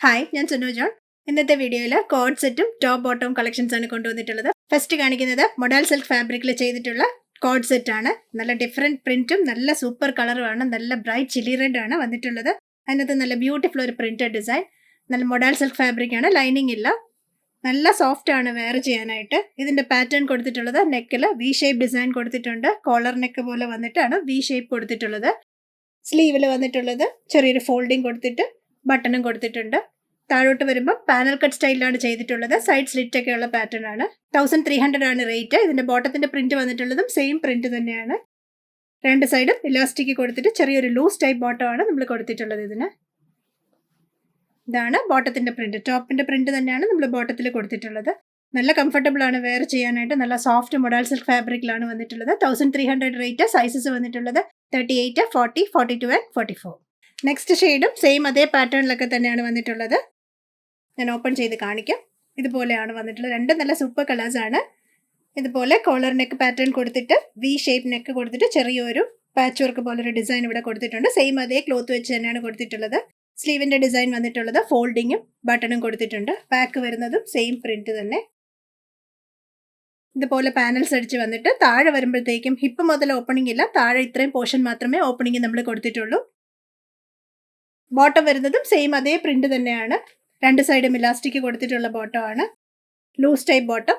Hi, ഞാൻ Sunu John. ഇന്നത്തെ വീഡിയോയിൽ കോഡ് സെറ്റും ടോപ്പ് ബോട്ടവും കളക്ഷൻസ് ആണ് കൊണ്ടുവന്നിട്ടുള്ളത്. ഫസ്റ്റ് കാണിക്കുന്നത് മൊഡാൽ സിൽക്ക് ഫാബ്രിക്കിൽ ചെയ്തിട്ടുള്ള കോഡ് സെറ്റ് ആണ്. നല്ല ഡിഫറെൻറ്റ് പ്രിന്റും നല്ല സൂപ്പർ കളറുമാണ്. നല്ല ബ്രൈറ്റ് ചില്ലി റെഡ് ആണ് വന്നിട്ടുള്ളത്. അതിനകത്ത് നല്ല ബ്യൂട്ടിഫുൾ ഒരു പ്രിന്റഡ് ഡിസൈൻ. നല്ല മൊഡാൽ സിൽക്ക് ഫാബ്രിക് ആണ്, ലൈനിങ് ഇല്ല. നല്ല സോഫ്റ്റ് ആണ് വെയർ ചെയ്യാനായിട്ട്. ഇതിന്റെ പാറ്റേൺ കൊടുത്തിട്ടുള്ളത് നെക്കിൽ വി ഷേപ്പ് ഡിസൈൻ കൊടുത്തിട്ടുണ്ട്. കോളർ നെക്ക് പോലെ വന്നിട്ടാണ് വി ഷേപ്പ് കൊടുത്തിട്ടുള്ളത്. സ്ലീവിൽ വന്നിട്ടുള്ളത് ചെറിയൊരു ഫോൾഡിങ് കൊടുത്തിട്ട് ബട്ടണും കൊടുത്തിട്ടുണ്ട്. താഴോട്ട് വരുമ്പോൾ പാനൽ കട്ട് സ്റ്റൈലിലാണ് ചെയ്തിട്ടുള്ളത്. സൈഡ് സ്ലിറ്റ് ഒക്കെ ഉള്ള പാറ്റേൺ ആണ്. 1300 ആണ് റേറ്റ്. ഇതിന്റെ ബോട്ടത്തിന്റെ പ്രിന്റ് വന്നിട്ടുള്ളതും സെയിം പ്രിന്റ് തന്നെയാണ്. രണ്ട് സൈഡും ഇലാസ്റ്റിക് കൊടുത്തിട്ട് ചെറിയൊരു ലൂസ് ടൈപ്പ് ബോട്ടം ആണ് നമ്മൾ കൊടുത്തിട്ടുള്ളത്. ഇതാണ് ബോട്ടത്തിന്റെ പ്രിന്റ്. ടോപ്പിന്റെ പ്രിന്റ് തന്നെയാണ് നമ്മൾ ബോട്ടത്തിൽ കൊടുത്തിട്ടുള്ളത്. നല്ല കംഫർട്ടബിൾ ആണ് വെയർ ചെയ്യാനായിട്ട്. നല്ല സോഫ്റ്റ് മൊഡാൽ സിൽക്ക് ഫാബ്രിക്കിലാണ് വന്നിട്ടുള്ളത്. 1300 റേറ്റ്. സൈസസ് വന്നിട്ടുള്ളത് 38, 40, 42 ആൻഡ് 44. നെക്സ്റ്റ് ഷെയ്ഡും സെയിം അതേ പാറ്റേണിലൊക്കെ തന്നെയാണ് വന്നിട്ടുള്ളത്. ഞാൻ ഓപ്പൺ ചെയ്ത് കാണിക്കാം. ഇതുപോലെയാണ് വന്നിട്ടുള്ളത്. രണ്ടും നല്ല സൂപ്പർ കളേഴ്സ് ആണ്. ഇതുപോലെ കോളർ നെക്ക് പാറ്റേൺ കൊടുത്തിട്ട് വി ഷേപ്പ് നെക്ക് കൊടുത്തിട്ട് ചെറിയൊരു പാച്ച് വർക്ക് പോലൊരു ഡിസൈൻ ഇവിടെ കൊടുത്തിട്ടുണ്ട്. സെയിം അതേ ക്ലോത്ത് വെച്ച് തന്നെയാണ് കൊടുത്തിട്ടുള്ളത്. സ്ലീവിന്റെ ഡിസൈൻ വന്നിട്ടുള്ളത് ഫോൾഡിങ്ങും ബട്ടണും കൊടുത്തിട്ടുണ്ട്. ബാക്ക് വരുന്നതും സെയിം പ്രിന്റ് തന്നെ. ഇതുപോലെ പാനൽസ് അടിച്ച് വന്നിട്ട് താഴെ വരുമ്പോഴത്തേക്കും ഹിപ്പ് മുതൽ ഓപ്പണിംഗ് ഇല്ല. താഴെ ഇത്രയും പോർഷൻ മാത്രമേ ഓപ്പണിംഗ് നമ്മൾ കൊടുത്തിട്ടുള്ളൂ. ബോട്ടം വരുന്നതും സെയിം അതേ പ്രിന്റ് തന്നെയാണ്. രണ്ട് സൈഡും ഇലാസ്റ്റിക് കൊടുത്തിട്ടുള്ള ബോട്ടം ആണ്. Loose type bottom.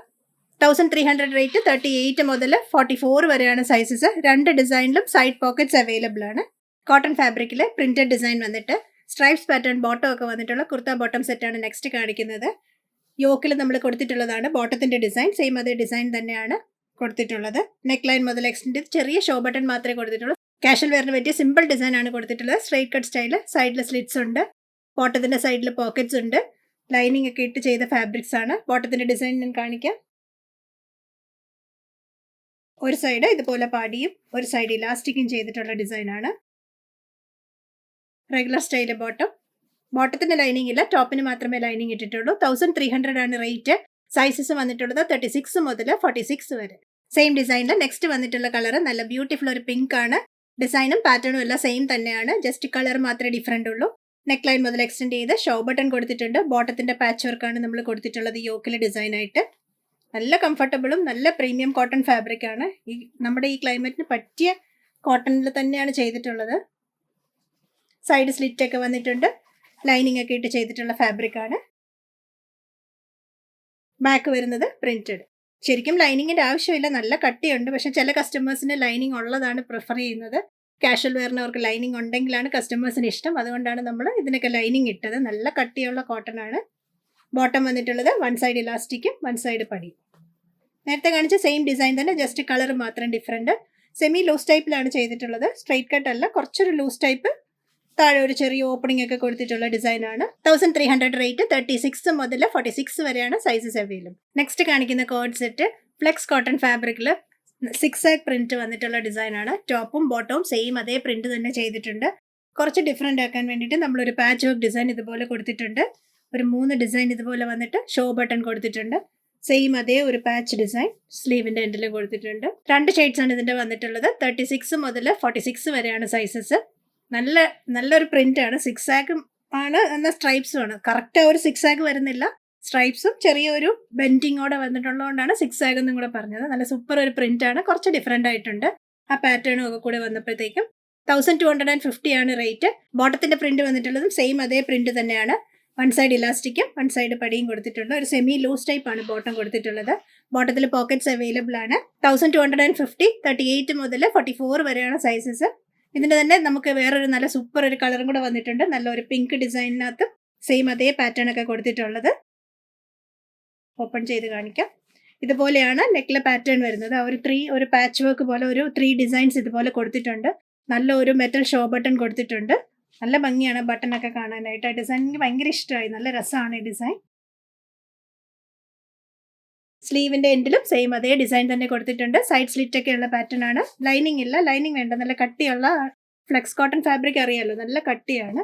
1300 റേറ്റ്. 38 മുതൽ 44 വരെയാണ് സൈസസ്. രണ്ട് ഡിസൈനിലും സൈഡ് പോക്കറ്റ്സ് അവൈലബിൾ ആണ്. കോട്ടൺ ഫാബ്രിക്കിൽ പ്രിന്റഡ് ഡിസൈൻ വന്നിട്ട് സ്ട്രൈപ്സ് പാറ്റേൺ ബോട്ടം ഒക്കെ വന്നിട്ടുള്ള കുർത്ത ബോട്ടം സെറ്റാണ് നെക്സ്റ്റ് കാണിക്കുന്നത്. യോക്കിൽ നമ്മൾ കൊടുത്തിട്ടുള്ളതാണ് ബോട്ടത്തിന്റെ ഡിസൈൻ. സെയിം അതേ ഡിസൈൻ തന്നെയാണ് കൊടുത്തിട്ടുള്ളത്. നെക്ക് ലൈൻ മുതൽ എക്സ്റ്റെൻഡ് ചെയ്ത് ചെറിയ ഷോ ബട്ടൺ മാത്രമേ കൊടുത്തിട്ടുള്ളൂ. കാഷ്വൽ വെയറിന് പറ്റിയ സിമ്പിൾ ഡിസൈൻ ആണ് കൊടുത്തിട്ടുള്ളത്. Straight cut style. സൈഡിൽ സ്ലിറ്റ്സ് ഉണ്ട്. ബോട്ടത്തിന്റെ സൈഡിൽ പോക്കറ്റ്സ് ഉണ്ട്. ലൈനിങ് ഒക്കെ ഇട്ട് ചെയ്ത ഫാബ്രിക്സ് ആണ്. ബോട്ടത്തിന്റെ ഡിസൈൻ ഞാൻ കാണിക്കാം. ഒരു സൈഡ് ഇതുപോലെ പാടിയും ഒരു സൈഡ് ഇലാസ്റ്റിക്കും ചെയ്തിട്ടുള്ള ഡിസൈൻ ആണ്. Regular style bottom. ബോട്ടത്തിന്റെ ലൈനിങ് ഇല്ല, ടോപ്പിന് മാത്രമേ ലൈനിങ് ഇട്ടിട്ടുള്ളൂ. 1300 ആണ് റേറ്റ്. സൈസസ് വന്നിട്ടുള്ളത് 36 മുതൽ 46 വരെ. സെയിം ഡിസൈനിൽ നെക്സ്റ്റ് വന്നിട്ടുള്ള കളർ നല്ല ബ്യൂട്ടിഫുൾ ഒരു പിങ്ക് ആണ്. ഡിസൈനും പാറ്റേണും എല്ലാം സെയിം തന്നെയാണ്. ജസ്റ്റ് കളർ മാത്രമേ ഡിഫറെന്റ് ഉള്ളൂ. നെക്ക് ലൈൻ മുതൽ എക്സ്റ്റെൻഡ് ചെയ്ത് ഷോ ബട്ടൺ കൊടുത്തിട്ടുണ്ട്. ബോട്ടത്തിന്റെ പാച്ച് വർക്കാണ് നമ്മൾ കൊടുത്തിട്ടുള്ളത് യോക്കിലെ ഡിസൈൻ ആയിട്ട്. നല്ല കംഫർട്ടബിളും നല്ല പ്രീമിയം കോട്ടൺ ഫാബ്രിക് ആണ്. നമ്മുടെ ഈ ക്ലൈമറ്റിന് പറ്റിയ കോട്ടണിൽ തന്നെയാണ് ചെയ്തിട്ടുള്ളത്. സൈഡ് സ്ലിറ്റ് ഒക്കെ വന്നിട്ടുണ്ട്. ലൈനിങ് ഒക്കെ ഇട്ട് ചെയ്തിട്ടുള്ള ഫാബ്രിക് ആണ്. ബാക്ക് വരുന്നത് പ്രിന്റഡ്. ശരിക്കും ലൈനിങ്ങിന്റെ ആവശ്യമില്ല, നല്ല കട്ടിയുണ്ട്. പക്ഷെ ചില കസ്റ്റമേഴ്സിന് ലൈനിങ് ഉള്ളതാണ് പ്രിഫർ ചെയ്യുന്നത്. കാഷ്വൽ വെയറിന് അവർക്ക് ലൈനിങ് ഉണ്ടെങ്കിലാണ് കസ്റ്റമേഴ്സിന് ഇഷ്ടം. അതുകൊണ്ടാണ് നമ്മൾ ഇതിനൊക്കെ ലൈനിങ് ഇട്ടത്. നല്ല കട്ടിയുള്ള കോട്ടൺ ആണ്. ബോട്ടം വന്നിട്ടുള്ളത് വൺ സൈഡ് ഇലാസ്റ്റിക്കും വൺ സൈഡ് പടി. നേരത്തെ കാണിച്ച സെയിം ഡിസൈൻ തന്നെ, ജസ്റ്റ് കളർ മാത്രം ഡിഫറെന്റ്. സെമി ലൂസ് ടൈപ്പിലാണ് ചെയ്തിട്ടുള്ളത്. സ്ട്രൈറ്റ് കട്ട് അല്ല, കുറച്ചൊരു ലൂസ് ടൈപ്പ്. താഴെ ഒരു ചെറിയ ഓപ്പണിംഗ് ഒക്കെ കൊടുത്തിട്ടുള്ള ഡിസൈൻ ആണ്. 1300 റേറ്റ്. 36 മുതൽ 46 വരെയാണ് സൈസസ് അവൈലബിൾ. നെക്സ്റ്റ് കാണിക്കുന്ന കോഡ് സെറ്റ് ഫ്ലെക്സ് കോട്ടൺ ഫാബ്രിക്കിൽ 6 പ്രിന്റ് വന്നിട്ടുള്ള ഡിസൈൻ ആണ്. ടോപ്പും ബോട്ടവും സെയിം അതേ പ്രിന്റ് തന്നെ ചെയ്തിട്ടുണ്ട്. കുറച്ച് ഡിഫറെന്റ് ആക്കാൻ വേണ്ടിയിട്ട് നമ്മളൊരു പാച്ച് വർക്ക് ഡിസൈൻ ഇതുപോലെ കൊടുത്തിട്ടുണ്ട്. ഒരു 3 ഡിസൈൻ ഇതുപോലെ വന്നിട്ട് ഷോ ബട്ടൺ കൊടുത്തിട്ടുണ്ട്. സെയിം അതേ ഒരു പാച്ച് ഡിസൈൻ സ്ലീവിന്റെ എൻഡിലും കൊടുത്തിട്ടുണ്ട്. രണ്ട് ഷെയ്ഡ്സ് ആണ് ഇതിന്റെ വന്നിട്ടുള്ളത്. 36 മുതൽ 46 വരെയാണ് സൈസസ്. നല്ലൊരു പ്രിന്റ് ആണ്. 6 ആണ്, എന്നാൽ സ്ട്രൈപ്സും ആണ്. കറക്റ്റ് ഒരു 6 വരുന്നില്ല. സ്ട്രൈപ്സും ചെറിയൊരു ബെൻഡിങ്ങോടെ വന്നിട്ടുള്ളതുകൊണ്ടാണ് 6 എന്നും കൂടെ പറഞ്ഞത്. നല്ല സൂപ്പർ ഒരു പ്രിന്റ് ആണ്. കുറച്ച് ഡിഫറെന്റ് ആയിട്ടുണ്ട്. ആ പാറ്റേണും ഒക്കെ കൂടെ വന്നപ്പോഴത്തേക്കും 1250 ആണ് റേറ്റ്. ബോട്ടത്തിന്റെ പ്രിന്റ് വന്നിട്ടുള്ളതും സെയിം അതേ പ്രിന്റ് തന്നെയാണ്. വൺ സൈഡ് ഇലാസ്റ്റിക്കും വൺ സൈഡ് പടിയും കൊടുത്തിട്ടുണ്ട്. ഒരു സെമി ലൂസ് ടൈപ്പ് ആണ് ബോട്ടം കൊടുത്തിട്ടുള്ളത്. ബോട്ടത്തിൽ പോക്കറ്റ്സ് അവൈലബിൾ ആണ്. 1250. 38 മുതൽ 44 വരെയാണ് സൈസസ്. ഇതിന്റെ തന്നെ നമുക്ക് വേറൊരു നല്ല സൂപ്പർ ഒരു കളറും കൂടെ വന്നിട്ടുണ്ട്. നല്ലൊരു പിങ്ക് ഡിസൈനിനകത്ത് സെയിം അതേ പാറ്റേൺ ഒക്കെ കൊടുത്തിട്ടുള്ളത്. ഓപ്പൺ ചെയ്ത് കാണിക്കാം. ഇതുപോലെയാണ് നെക്കിലെ പാറ്റേൺ വരുന്നത്. ഒരു പാച്ച് വർക്ക് പോലെ ഒരു 3 ഡിസൈൻസ് ഇതുപോലെ കൊടുത്തിട്ടുണ്ട്. നല്ല ഒരു മെറ്റൽ ഷോ ബട്ടൺ കൊടുത്തിട്ടുണ്ട്. നല്ല ഭംഗിയാണ് ബട്ടൺ ഒക്കെ കാണാനായിട്ട്. ആ ഡിസൈൻ എനിക്ക് ഭയങ്കര ഇഷ്ടമായി. നല്ല രസമാണ് ഈ ഡിസൈൻ. സ്ലീവിന്റെ എൻഡിലും സെയിം അതേ ഡിസൈൻ തന്നെ കൊടുത്തിട്ടുണ്ട്. സൈഡ് സ്ലിറ്റ് ഒക്കെ ഉള്ള പാറ്റേൺ ആണ്. ലൈനിങ് ഇല്ല, ലൈനിങ് വേണ്ട. നല്ല കട്ടിയുള്ള ഫ്ലെക്സ് കോട്ടൺ ഫാബ്രിക് അറിയാലോ, നല്ല കട്ടിയാണ്.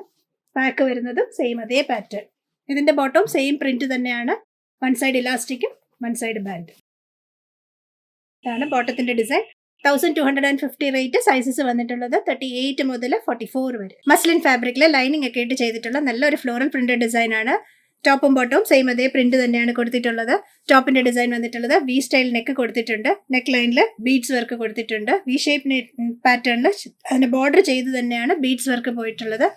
ബാക്ക് വരുന്നതും സെയിം അതേ പാറ്റേൺ. ഇതിന്റെ ബോട്ടവും സെയിം പ്രിന്റ് തന്നെയാണ്. വൺ സൈഡ് ഇലാസ്റ്റിക്കും വൺ സൈഡ് ബാൻഡ്. ഇതാണ് ബോട്ടത്തിന്റെ ഡിസൈൻ. 1250 റേറ്റ്. സൈസസ് വന്നിട്ടുള്ളത് 38 മുതൽ 44 വരെ. മസ്ലിൻ ഫാബ്രിക്കിൽ ലൈനിങ് ഒക്കെ ഇട്ട് ചെയ്തിട്ടുള്ള നല്ലൊരു ഫ്ലോറൽ പ്രിന്റഡ് ഡിസൈൻ ആണ്. ടോപ്പും ബോട്ടവും സെയിം അതേ പ്രിന്റ് തന്നെയാണ് കൊടുത്തിട്ടുള്ളത്. ടോപ്പിന്റെ ഡിസൈൻ വന്നിട്ടുള്ളത് വി സ്റ്റൈൽ നെക്ക് കൊടുത്തിട്ടുണ്ട്. നെക്ക് ലൈനിൽ ബീഡ്സ് വർക്ക് കൊടുത്തിട്ടുണ്ട്. വി ഷേപ്പ് പാറ്റേണിൽ അതിന് ബോർഡർ ചെയ്ത് തന്നെയാണ് ബീഡ്സ് വർക്ക് പോയിട്ടുള്ളത്.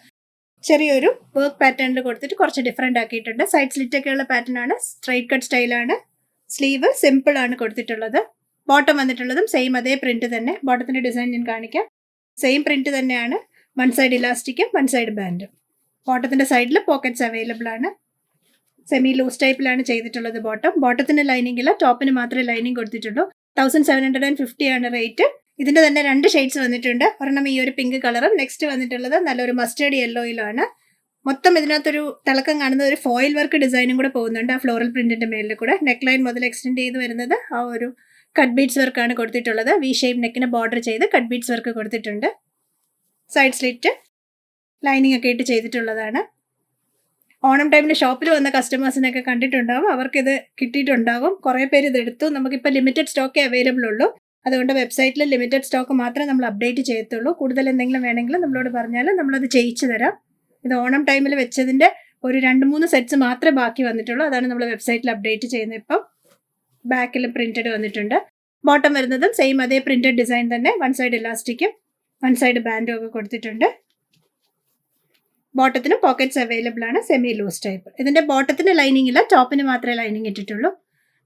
ചെറിയൊരു വർക്ക് പാറ്റേണിൽ കൊടുത്തിട്ട് കുറച്ച് ഡിഫറെന്റ് ആക്കിയിട്ടുണ്ട്. സൈഡ് സ്ലിറ്റ് ഒക്കെയുള്ള പാറ്റേൺ ആണ്. സ്ട്രൈറ്റ് കട്ട് സ്റ്റൈലാണ്. സ്ലീവ് സിമ്പിൾ ആണ് കൊടുത്തിട്ടുള്ളത്. ബോട്ടം വന്നിട്ടുള്ളതും സെയിം അതേ പ്രിന്റ് തന്നെ. ബോട്ടത്തിന്റെ ഡിസൈൻ ഞാൻ കാണിക്കാം. സെയിം പ്രിന്റ് തന്നെയാണ്. വൺ സൈഡ് ഇലാസ്റ്റിക്കും വൺ സൈഡ് ബാൻഡും. ബോട്ടത്തിന്റെ സൈഡിൽ പോക്കറ്റ്സ് അവൈലബിൾ ആണ്. സെമി ലൂസ് ടൈപ്പിലാണ് ചെയ്തിട്ടുള്ളത്. ബോട്ടത്തിന് ലൈനിങ് ഇല്ല, ടോപ്പിന് മാത്രമേ ലൈനിങ് കൊടുത്തിട്ടുള്ളൂ. 1750 ആണ് റേറ്റ്. ഇതിന്റെ തന്നെ 2 ഷെയ്ഡ്സ് വന്നിട്ടുണ്ട്. ഒരെണ്ണം ഈ ഒരു പിങ്ക് കളറും, നെക്സ്റ്റ് വന്നിട്ടുള്ളത് നല്ലൊരു മസ്റ്റേർഡ് യെല്ലോയിലാണ്. മൊത്തം ഇതിനകത്തൊരു തിളക്കം കാണുന്ന ഒരു ഫോയിൽ വർക്ക് ഡിസൈനും കൂടെ പോകുന്നുണ്ട് ആ ഫ്ലോറൽ പ്രിന്റിന്റെ മേലിൽ കൂടെ. നെക്ക് ലൈൻ മുതൽ എക്സ്റ്റെൻഡ് ചെയ്ത് വരുന്നത് ആ ഒരു കട്ട് ബീഡ്സ് വർക്കാണ് കൊടുത്തിട്ടുള്ളത്. വി ഷേപ്പ് നെക്കിന് ബോർഡർ ചെയ്ത് കട്ട് ബീഡ്സ് വർക്ക് കൊടുത്തിട്ടുണ്ട്. സൈഡ് സ്ലിറ്റ് ലൈനിങ് ഒക്കെ ഇട്ട് ചെയ്തിട്ടുള്ളതാണ്. ഓണം ടൈമിൽ ഷോപ്പിൽ വന്ന കസ്റ്റമേഴ്സിനൊക്കെ കണ്ടിട്ടുണ്ടാവും, അവർക്കിത് കിട്ടിയിട്ടുണ്ടാവും. കുറേ പേര് ഇത് എടുത്തു. നമുക്കിപ്പോൾ ലിമിറ്റഡ് സ്റ്റോക്കേ അവൈലബിൾ ഉള്ളൂ. അതുകൊണ്ട് വെബ്സൈറ്റിൽ ലിമിറ്റഡ് സ്റ്റോക്ക് മാത്രമേ നമ്മൾ അപ്ഡേറ്റ് ചെയ്യത്തുള്ളൂ. കൂടുതൽ എന്തെങ്കിലും വേണമെങ്കിൽ നമ്മളോട് പറഞ്ഞാൽ നമ്മളത് ചെയ്യിച്ചു തരാം. ഇത് ഓണം ടൈമിൽ വെച്ചതിൻ്റെ ഒരു 2-3 സെറ്റ്സ് മാത്രമേ ബാക്കി വന്നിട്ടുള്ളൂ. അതാണ് നമ്മൾ വെബ്സൈറ്റിൽ അപ്ഡേറ്റ് ചെയ്യുന്നത്. ഇപ്പം ബാക്കിൽ പ്രിന്റഡ് വന്നിട്ടുണ്ട്. ബോട്ടം വരുന്നതും സെയിം അതേ പ്രിന്റഡ് ഡിസൈൻ തന്നെ. വൺ സൈഡ് ഇലാസ്റ്റിക്കും വൺ സൈഡ് ബാൻഡും ഒക്കെ കൊടുത്തിട്ടുണ്ട്. ബോട്ടത്തിന് പോക്കറ്റ്സ് അവൈലബിൾ ആണ്. Semi loose type. ഇതിന്റെ ബോട്ടത്തിന് ലൈനിങ് ഇല്ല, ടോപ്പിന് മാത്രമേ ലൈനിങ് ഇട്ടിട്ടുള്ളൂ.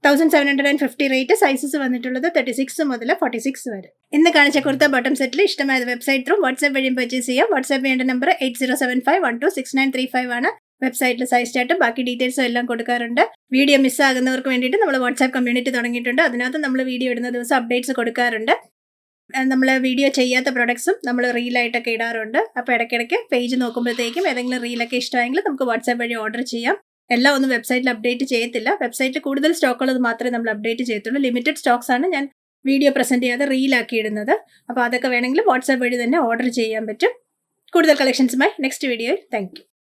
1750 റേറ്റ്. സൈസസ് വന്നിട്ടുള്ളത് 36 മുതൽ 46 വരെ. ഇന്ന് കാണിച്ച കുർത്ത ബോട്ടം സെറ്റിൽ ഇഷ്ടമായത് വെബ്സൈറ്റ് ത്രൂ വാട്സ്ആപ്പ് വഴിയും പർച്ചേസ് ചെയ്യാം. വാട്സ്ആപ്പ് ചെയ്യേണ്ട നമ്പർ 8075126935 ആണ്. വെബ്സൈറ്റിൽ സൈസ് ചാർട്ടും ബാക്കി ഡീറ്റെയിൽസും എല്ലാം കൊടുക്കാറുണ്ട്. വീഡിയോ മിസ്സാകുന്നവർക്ക് വേണ്ടിയിട്ട് നമ്മൾ വാട്സ്ആപ്പ് കമ്മ്യൂണിറ്റി തുടങ്ങിയിട്ടുണ്ട്. അതിനകത്ത് നമ്മൾ വീഡിയോ ഇടുന്ന ദിവസം അപ്ഡേറ്റ്സ് കൊടുക്കാറുണ്ട്. നമ്മൾ വീഡിയോ ചെയ്യാത്ത പ്രൊഡക്ട്സും നമ്മൾ റീലായിട്ടൊക്കെ ഇടാറുണ്ട്. അപ്പോൾ ഇടയ്ക്കിടയ്ക്ക് പേജ് നോക്കുമ്പോഴത്തേക്കും ഏതെങ്കിലും റീലൊക്കെ ഇഷ്ടമായെങ്കിൽ നമുക്ക് വാട്സ്ആപ്പ് വഴി ഓർഡർ ചെയ്യാം. എല്ലാം ഒന്നും വെബ്സൈറ്റിൽ അപ്ഡേറ്റ് ചെയ്യത്തില്ല. വെബ്സൈറ്റിൽ കൂടുതൽ സ്റ്റോക്ക് ഉള്ളത് മാത്രമേ നമ്മൾ അപ്ഡേറ്റ് ചെയ്യത്തുള്ളൂ. ലിമിറ്റഡ് സ്റ്റോക്സ് ആണ് ഞാൻ വീഡിയോ പ്രസൻറ്റ് ചെയ്യാതെ റീലാക്കി ഇടുന്നത്. അപ്പോൾ അതൊക്കെ വേണമെങ്കിൽ വാട്സ്ആപ്പ് വഴി തന്നെ ഓർഡർ ചെയ്യാൻ പറ്റും. കൂടുതൽ കളക്ഷൻസുമായി നെക്സ്റ്റ് വീഡിയോയിൽ. Thank you.